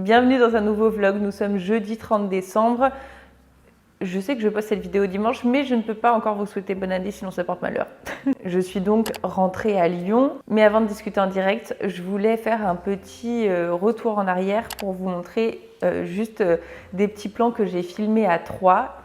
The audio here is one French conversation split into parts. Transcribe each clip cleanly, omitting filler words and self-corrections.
Bienvenue dans un nouveau vlog, nous sommes jeudi 30 décembre. Je sais que je poste cette vidéo dimanche, mais je ne peux pas encore vous souhaiter bonne année, sinon ça porte malheur. Je suis donc rentrée à Lyon, mais avant de discuter en direct, je voulais faire un petit retour en arrière pour vous montrer juste des petits plans que j'ai filmés à 3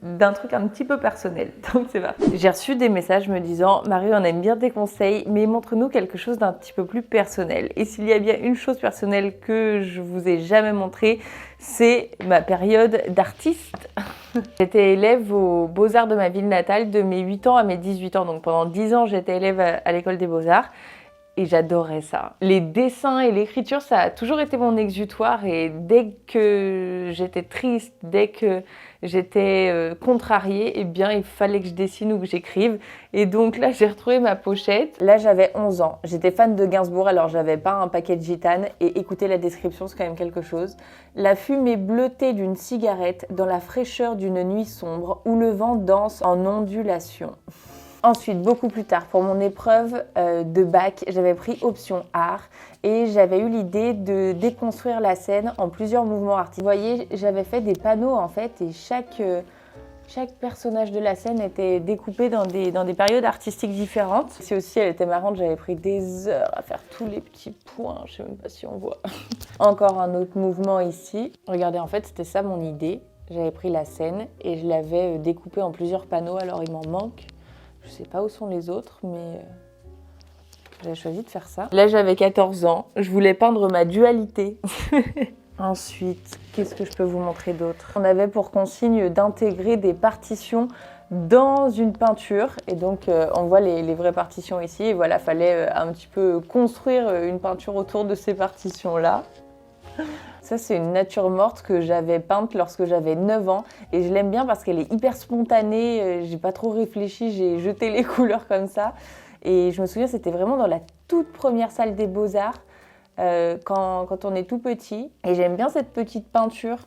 d'un truc un petit peu personnel. Donc c'est parti. J'ai reçu des messages me disant « Marie, on aime bien tes conseils, mais montre-nous quelque chose d'un petit peu plus personnel. » Et s'il y a bien une chose personnelle que je vous ai jamais montrée, c'est ma période d'artiste. J'étais élève aux Beaux-Arts de ma ville natale de mes 8 ans à mes 18 ans. Donc pendant 10 ans, j'étais élève à l'école des Beaux-Arts. Et j'adorais ça. Les dessins et l'écriture, ça a toujours été mon exutoire. Et dès que j'étais triste, dès que j'étais contrariée, eh bien, il fallait que je dessine ou que j'écrive. Et donc là, j'ai retrouvé ma pochette. Là, j'avais 11 ans. J'étais fan de Gainsbourg, alors j'avais pas un paquet de gitane. Et écoutez la description, c'est quand même quelque chose. La fumée bleutée d'une cigarette dans la fraîcheur d'une nuit sombre où le vent danse en ondulation. Ensuite, beaucoup plus tard, pour mon épreuve de bac, j'avais pris option art et j'avais eu l'idée de déconstruire la scène en plusieurs mouvements artistiques. Vous voyez, j'avais fait des panneaux en fait et chaque personnage de la scène était découpé dans des périodes artistiques différentes. C'est aussi, elle était marrante, j'avais pris des heures à faire tous les petits points, je sais même pas si on voit. Encore un autre mouvement ici. Regardez, en fait, c'était ça mon idée. J'avais pris la scène et je l'avais découpée en plusieurs panneaux, alors il m'en manque. Je sais pas où sont les autres, mais j'ai choisi de faire ça. Là, j'avais 14 ans. Je voulais peindre ma dualité. Ensuite, qu'est-ce que je peux vous montrer d'autre? On avait pour consigne d'intégrer des partitions dans une peinture. Et donc, on voit les vraies partitions ici. Et voilà, fallait un petit peu construire une peinture autour de ces partitions-là. Ça, c'est une nature morte que j'avais peinte lorsque j'avais 9 ans. Et je l'aime bien parce qu'elle est hyper spontanée. J'ai pas trop réfléchi, j'ai jeté les couleurs comme ça. Et je me souviens, c'était vraiment dans la toute première salle des Beaux-Arts, quand on est tout petit. Et j'aime bien cette petite peinture.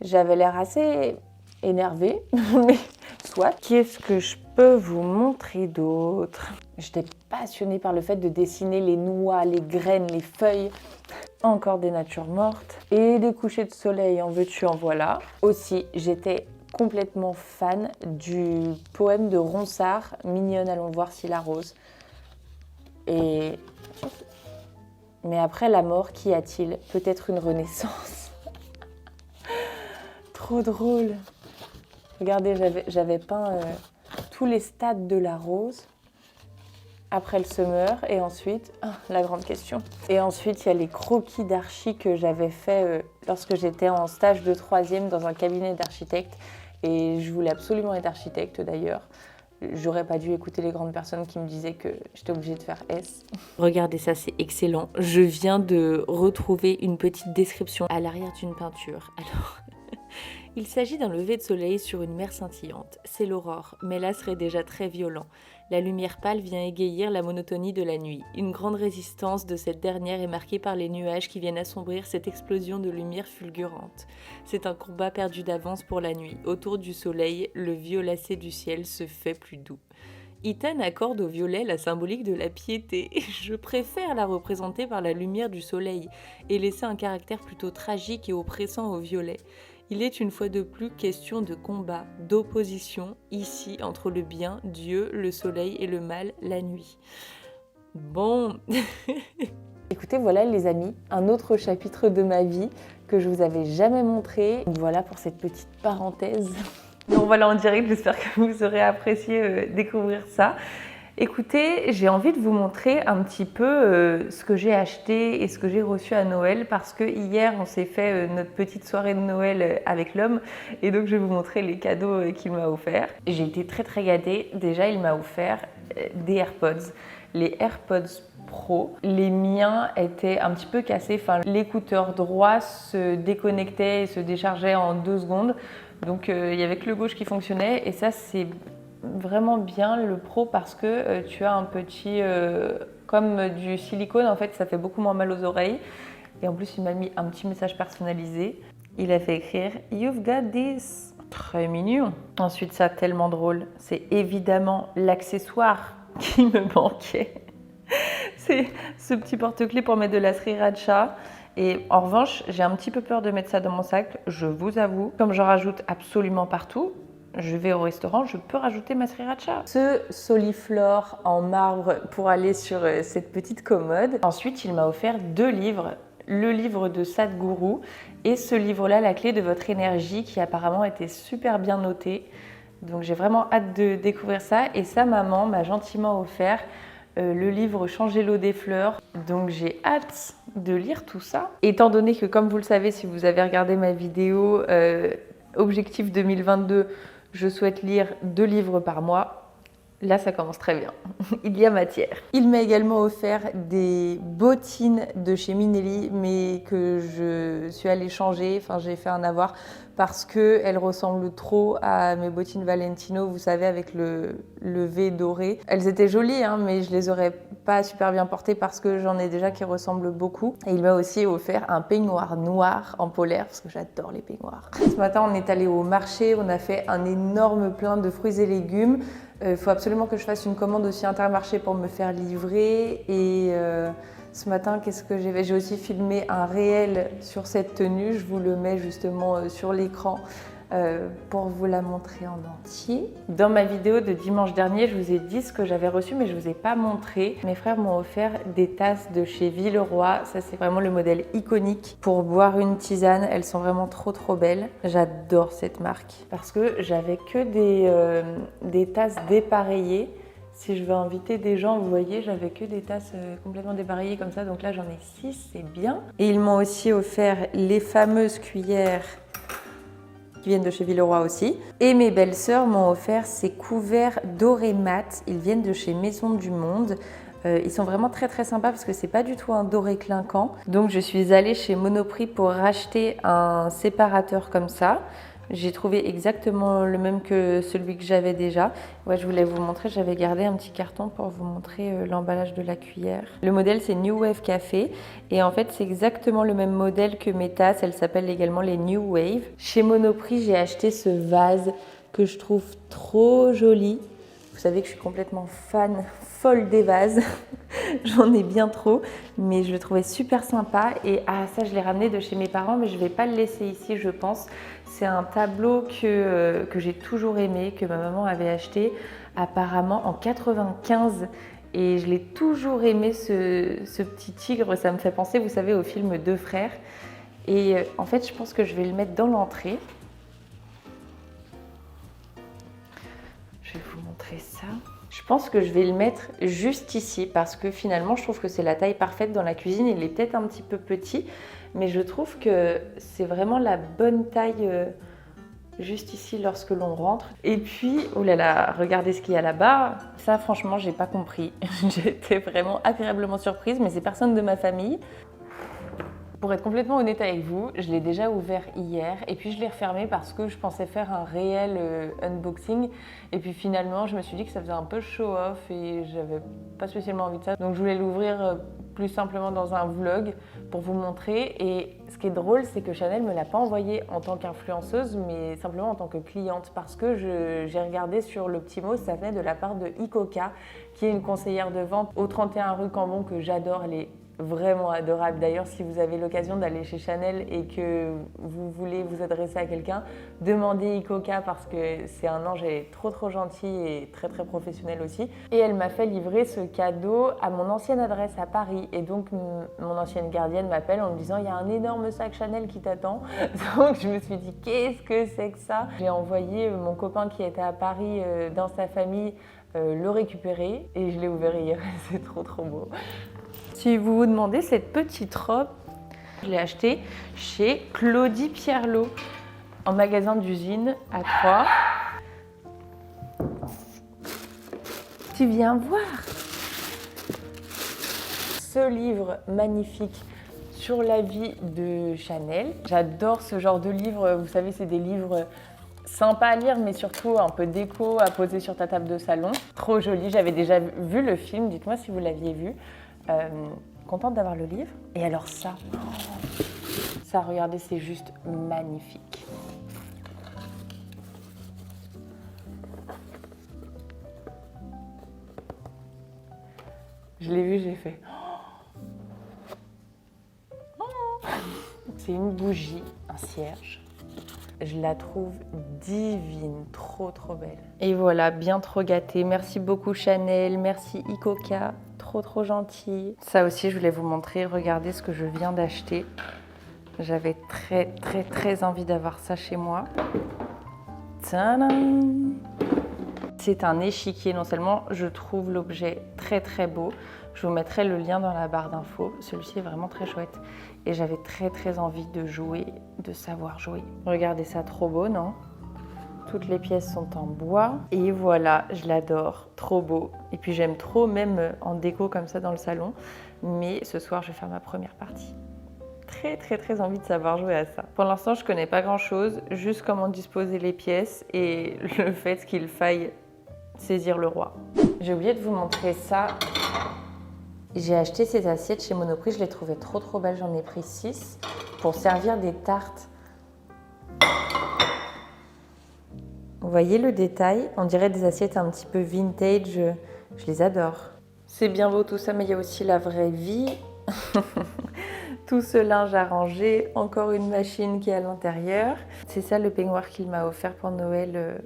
J'avais l'air assez énervée, mais soit. Qu'est-ce que je peux vous montrer d'autre? J'étais passionnée par le fait de dessiner les noix, les graines, les feuilles. Encore des natures mortes et des couchers de soleil, en veux-tu, en voilà. Aussi, j'étais complètement fan du poème de Ronsard, Mignonne, allons voir si la rose. Mais après la mort, qu'y a-t-il? Peut-être une renaissance. Trop drôle. Regardez, j'avais peint tous les stades de la rose. Après, elle se meurt et ensuite, la grande question. Et ensuite, il y a les croquis d'archi que j'avais fait lorsque j'étais en stage de 3e dans un cabinet d'architecte. Et je voulais absolument être architecte d'ailleurs. J'aurais pas dû écouter les grandes personnes qui me disaient que j'étais obligée de faire S. Regardez ça, c'est excellent. Je viens de retrouver une petite description à l'arrière d'une peinture. Alors... Il s'agit d'un lever de soleil sur une mer scintillante. C'est l'aurore, mais là serait déjà très violent. La lumière pâle vient égayir la monotonie de la nuit. Une grande résistance de cette dernière est marquée par les nuages qui viennent assombrir cette explosion de lumière fulgurante. C'est un combat perdu d'avance pour la nuit. Autour du soleil, le violacé du ciel se fait plus doux. Iten accorde au violet la symbolique de la piété. Je préfère la représenter par la lumière du soleil et laisser un caractère plutôt tragique et oppressant au violet. Il est une fois de plus question de combat, d'opposition, ici, entre le bien, Dieu, le soleil et le mal, la nuit. Bon. Écoutez, voilà les amis, un autre chapitre de ma vie que je vous avais jamais montré. Voilà pour cette petite parenthèse. Donc voilà en direct, j'espère que vous aurez apprécié découvrir ça. Écoutez, j'ai envie de vous montrer un petit peu ce que j'ai acheté et ce que j'ai reçu à Noël parce que hier on s'est fait notre petite soirée de Noël avec l'homme et donc je vais vous montrer les cadeaux qu'il m'a offerts. J'ai été très gâtée. Déjà, il m'a offert des AirPods, les AirPods Pro. Les miens étaient un petit peu cassés, enfin l'écouteur droit se déconnectait et se déchargeait en 2 secondes. Donc il y avait que le gauche qui fonctionnait et ça c'est vraiment bien le Pro parce que tu as un petit comme du silicone, en fait ça fait beaucoup moins mal aux oreilles et en plus il m'a mis un petit message personnalisé. Il a fait écrire "You've got this", très mignon. Ensuite, ça tellement drôle, c'est évidemment l'accessoire qui me manquait. C'est ce petit porte-clés pour mettre de la sriracha Et en revanche, j'ai un petit peu peur de mettre ça dans mon sac, je vous avoue. Comme j'en rajoute absolument partout, je vais au restaurant, je peux rajouter ma sriracha. Ce Soliflore en marbre pour aller sur cette petite commode. Ensuite, il m'a offert 2 livres. Le livre de Sadhguru et ce livre-là, La clé de votre énergie, qui apparemment était super bien noté. Donc j'ai vraiment hâte de découvrir ça. Et sa maman m'a gentiment offert le livre Changer l'eau des fleurs. Donc j'ai hâte de lire tout ça. Étant donné que, comme vous le savez, si vous avez regardé ma vidéo Objectif 2022, je souhaite lire 2 livres par mois. Là, ça commence très bien. Il y a matière. Il m'a également offert des bottines de chez Minelli, mais que je suis allée changer. Enfin, j'ai fait un avoir parce qu'elles ressemblent trop à mes bottines Valentino, vous savez, avec le V doré. Elles étaient jolies, hein, mais je les aurais pas super bien portées parce que j'en ai déjà qui ressemblent beaucoup. Et il m'a aussi offert un peignoir noir en polaire, parce que j'adore les peignoirs. Ce matin, on est allé au marché, on a fait un énorme plein de fruits et légumes. Il faut absolument que je fasse une commande aussi Intermarché pour me faire livrer. Et ce matin, qu'est-ce que j'ai fait? J'ai aussi filmé un réel sur cette tenue. Je vous le mets justement sur l'écran pour vous la montrer en entier. Dans ma vidéo de dimanche dernier, je vous ai dit ce que j'avais reçu, mais je ne vous ai pas montré. Mes frères m'ont offert des tasses de chez Villeroy. Ça, c'est vraiment le modèle iconique pour boire une tisane. Elles sont vraiment trop belles. J'adore cette marque parce que j'avais que des tasses dépareillées. Si je veux inviter des gens, vous voyez, j'avais que des tasses complètement dépareillées comme ça. Donc là, j'en ai 6, c'est bien. Et ils m'ont aussi offert les fameuses cuillères qui viennent de chez Villeroy aussi. Et mes belles-sœurs m'ont offert ces couverts dorés mat. Ils viennent de chez Maison du Monde. Ils sont vraiment très sympas parce que c'est pas du tout un doré clinquant. Donc je suis allée chez Monoprix pour racheter un séparateur comme ça. J'ai trouvé exactement le même que celui que j'avais déjà. Ouais, je voulais vous montrer, j'avais gardé un petit carton pour vous montrer l'emballage de la cuillère. Le modèle, c'est New Wave Café. Et en fait, c'est exactement le même modèle que mes tasses. Elles s'appellent également les New Wave. Chez Monoprix, j'ai acheté ce vase que je trouve trop joli. Vous savez que je suis complètement folle des vases. J'en ai bien trop, mais je le trouvais super sympa. Et ça, je l'ai ramené de chez mes parents, mais je ne vais pas le laisser ici, je pense. C'est un tableau que j'ai toujours aimé, que ma maman avait acheté apparemment en 95. Et je l'ai toujours aimé, ce petit tigre. Ça me fait penser, vous savez, au film Deux frères. Et en fait, je pense que je vais le mettre dans l'entrée. Je vais vous montrer ça. Je pense que je vais le mettre juste ici parce que finalement, je trouve que c'est la taille parfaite dans la cuisine. Il est peut-être un petit peu petit, mais je trouve que c'est vraiment la bonne taille juste ici lorsque l'on rentre. Et puis, oh là là, regardez ce qu'il y a là-bas. Ça, franchement, j'ai pas compris. J'étais vraiment agréablement surprise, mais c'est personne de ma famille. Pour être complètement honnête avec vous, je l'ai déjà ouvert hier et puis je l'ai refermé parce que je pensais faire un réel unboxing et puis finalement je me suis dit que ça faisait un peu show-off et j'avais pas spécialement envie de ça. Donc je voulais l'ouvrir plus simplement dans un vlog pour vous montrer. Et ce qui est drôle, c'est que Chanel me l'a pas envoyé en tant qu'influenceuse mais simplement en tant que cliente parce que j'ai regardé sur le petit mot, ça venait de la part de Ikoka qui est une conseillère de vente au 31 rue Cambon que j'adore. Elle est vraiment adorable. D'ailleurs, si vous avez l'occasion d'aller chez Chanel et que vous voulez vous adresser à quelqu'un, demandez Ikoka parce que c'est un ange, elle est trop gentil et très professionnelle aussi. Et elle m'a fait livrer ce cadeau à mon ancienne adresse à Paris. Et donc, mon ancienne gardienne m'appelle en me disant « il y a un énorme sac Chanel qui t'attend ». Donc, je me suis dit « qu'est-ce que c'est que ça ?» J'ai envoyé mon copain qui était à Paris dans sa famille le récupérer et je l'ai ouvert hier. C'est trop beau. Si vous vous demandez, cette petite robe, je l'ai achetée chez Claudie Pierlot, en magasin d'usine à Troyes. Tu viens voir ce livre magnifique sur la vie de Chanel. J'adore ce genre de livre, vous savez, c'est des livres sympas à lire, mais surtout un peu déco à poser sur ta table de salon. Trop joli, j'avais déjà vu le film, dites-moi si vous l'aviez vu. Contente d'avoir le livre. Et alors ça, regardez, c'est juste magnifique. Je l'ai vu, j'ai fait... C'est une bougie, un cierge. Je la trouve divine, trop belle. Et voilà, bien trop gâtée. Merci beaucoup Chanel, merci Icoca, trop gentil. Ça aussi, je voulais vous montrer, regardez ce que je viens d'acheter. Très envie d'avoir ça chez moi. Tadam! C'est un échiquier, non seulement je trouve l'objet très beau, je vous mettrai le lien dans la barre d'infos, celui-ci est vraiment très chouette et j'avais très envie de jouer, de savoir jouer. Regardez ça, trop beau, non? Toutes les pièces sont en bois et voilà, je l'adore, trop beau. Et puis j'aime trop même en déco comme ça dans le salon, mais ce soir je vais faire ma première partie. Très envie de savoir jouer à ça. Pour l'instant, je connais pas grand chose, juste comment disposer les pièces et le fait qu'il faille saisir le roi. J'ai oublié de vous montrer ça. J'ai acheté ces assiettes chez Monoprix, je les trouvais trop belles, j'en ai pris 6 pour servir des tartes. Vous voyez le détail? On dirait des assiettes un petit peu vintage, je les adore. C'est bien beau tout ça, mais il y a aussi la vraie vie. Tout ce linge à ranger, encore une machine qui est à l'intérieur. C'est ça le peignoir qu'il m'a offert pour Noël,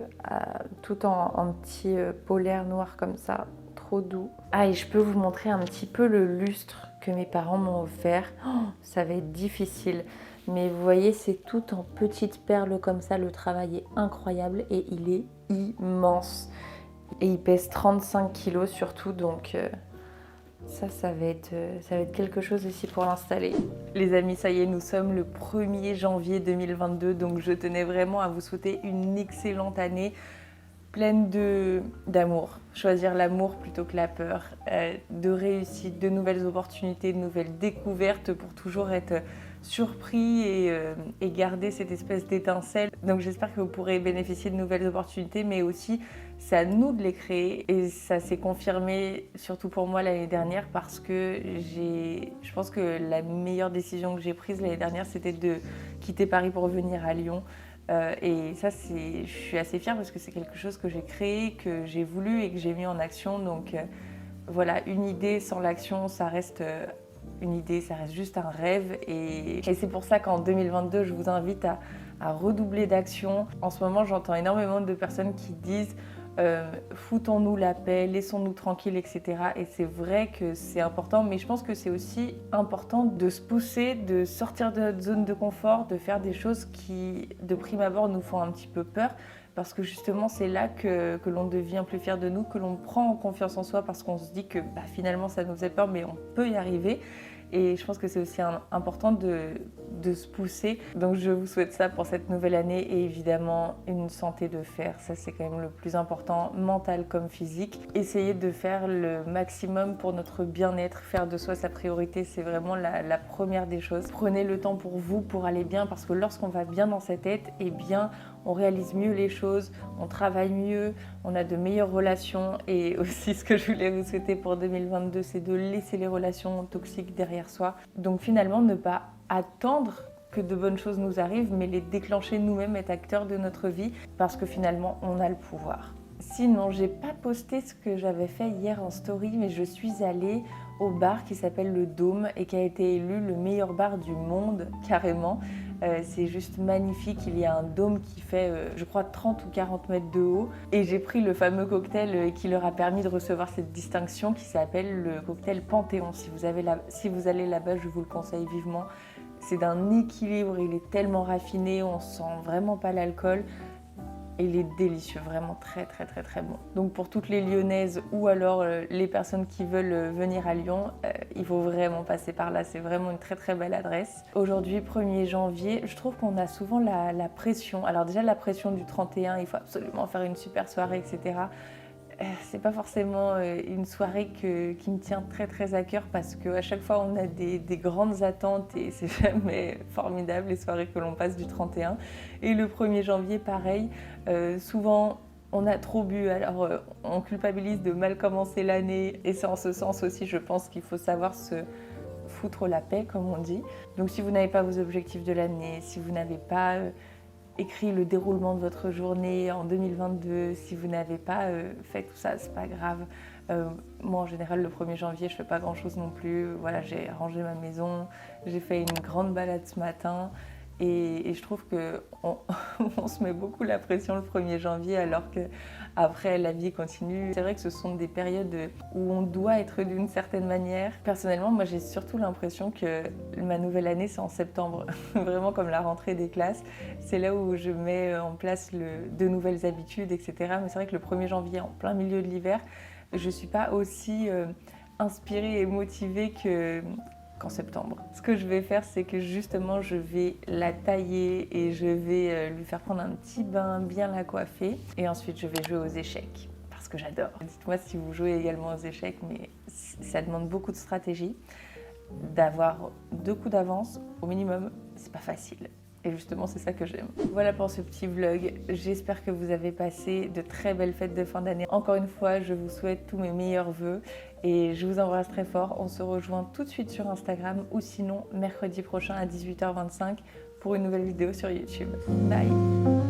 tout en petit polaire noir comme ça, trop doux. Ah, et je peux vous montrer un petit peu le lustre que mes parents m'ont offert. Oh, ça va être difficile, mais vous voyez, c'est tout en petites perles comme ça, le travail est incroyable et il est immense. Et il pèse 35 kilos surtout, donc... Ça va être quelque chose aussi pour l'installer. Les amis, ça y est, nous sommes le 1er janvier 2022, donc je tenais vraiment à vous souhaiter une excellente année, pleine d'amour. Choisir l'amour plutôt que la peur, de réussite, de nouvelles opportunités, de nouvelles découvertes pour toujours être surpris et garder cette espèce d'étincelle. Donc j'espère que vous pourrez bénéficier de nouvelles opportunités, mais aussi c'est à nous de les créer et ça s'est confirmé surtout pour moi l'année dernière parce que je pense que la meilleure décision que j'ai prise l'année dernière, c'était de quitter Paris pour venir à Lyon. Et ça, je suis assez fière parce que c'est quelque chose que j'ai créé, que j'ai voulu et que j'ai mis en action. Donc voilà, une idée sans l'action, ça reste une idée, ça reste juste un rêve. Et c'est pour ça qu'en 2022, je vous invite à redoubler d'action. En ce moment, j'entends énormément de personnes qui disent foutons-nous la paix, laissons-nous tranquilles, etc. Et c'est vrai que c'est important, mais je pense que c'est aussi important de se pousser, de sortir de notre zone de confort, de faire des choses qui, de prime abord, nous font un petit peu peur, parce que justement, c'est là que l'on devient plus fier de nous, que l'on prend en confiance en soi, parce qu'on se dit que finalement, ça nous fait peur, mais on peut y arriver. Et je pense que c'est aussi important de se pousser. Donc je vous souhaite ça pour cette nouvelle année et évidemment une santé de fer. Ça c'est quand même le plus important, mental comme physique. Essayez de faire le maximum pour notre bien-être. Faire de soi sa priorité, c'est vraiment la première des choses. Prenez le temps pour vous, pour aller bien, parce que lorsqu'on va bien dans sa tête, eh bien on réalise mieux les choses, on travaille mieux, on a de meilleures relations. Et aussi ce que je voulais vous souhaiter pour 2022, c'est de laisser les relations toxiques derrière soi. Donc finalement, ne pas attendre que de bonnes choses nous arrivent, mais les déclencher nous-mêmes, être acteurs de notre vie, parce que finalement, on a le pouvoir. Sinon, j'ai pas posté ce que j'avais fait hier en story, mais je suis allée au bar qui s'appelle le Dôme et qui a été élu le meilleur bar du monde, carrément. C'est juste magnifique, il y a un dôme qui fait, je crois, 30 ou 40 mètres de haut. Et j'ai pris le fameux cocktail qui leur a permis de recevoir cette distinction qui s'appelle le cocktail Panthéon. Si vous allez là-bas, je vous le conseille vivement. C'est d'un équilibre, il est tellement raffiné, on sent vraiment pas l'alcool. Et il est délicieux, vraiment très bon. Donc pour toutes les Lyonnaises ou alors les personnes qui veulent venir à Lyon, il faut vraiment passer par là, c'est vraiment une très belle adresse. Aujourd'hui, 1er janvier, je trouve qu'on a souvent la pression. Alors déjà la pression du 31, il faut absolument faire une super soirée, etc. C'est pas forcément une soirée qui me tient très à cœur parce qu'à chaque fois on a des grandes attentes et c'est jamais formidable les soirées que l'on passe du 31. Et le 1er janvier, pareil, souvent on a trop bu, alors on culpabilise de mal commencer l'année et c'est en ce sens aussi, je pense qu'il faut savoir se foutre la paix, comme on dit. Donc si vous n'avez pas vos objectifs de l'année, si vous n'avez pas écrit le déroulement de votre journée en 2022, si vous n'avez pas fait tout ça, c'est pas grave. Moi en général le 1er janvier je fais pas grand chose non plus. Voilà, j'ai rangé ma maison, j'ai fait une grande balade ce matin. Et je trouve qu'on on se met beaucoup la pression le 1er janvier alors qu'après la vie continue. C'est vrai que ce sont des périodes où on doit être d'une certaine manière. Personnellement, moi j'ai surtout l'impression que ma nouvelle année c'est en septembre, vraiment comme la rentrée des classes. C'est là où je mets en place de nouvelles habitudes, etc. Mais c'est vrai que le 1er janvier, en plein milieu de l'hiver, je ne suis pas aussi inspirée et motivée qu'en septembre. Ce que je vais faire, c'est que justement, je vais la tailler et je vais lui faire prendre un petit bain, bien la coiffer. Et ensuite, je vais jouer aux échecs, parce que j'adore. Dites-moi si vous jouez également aux échecs, mais ça demande beaucoup de stratégie. D'avoir 2 coups d'avance au minimum, c'est pas facile. Et justement, c'est ça que j'aime. Voilà pour ce petit vlog. J'espère que vous avez passé de très belles fêtes de fin d'année. Encore une fois, je vous souhaite tous mes meilleurs vœux et je vous embrasse très fort. On se rejoint tout de suite sur Instagram ou sinon mercredi prochain à 18h25 pour une nouvelle vidéo sur YouTube. Bye!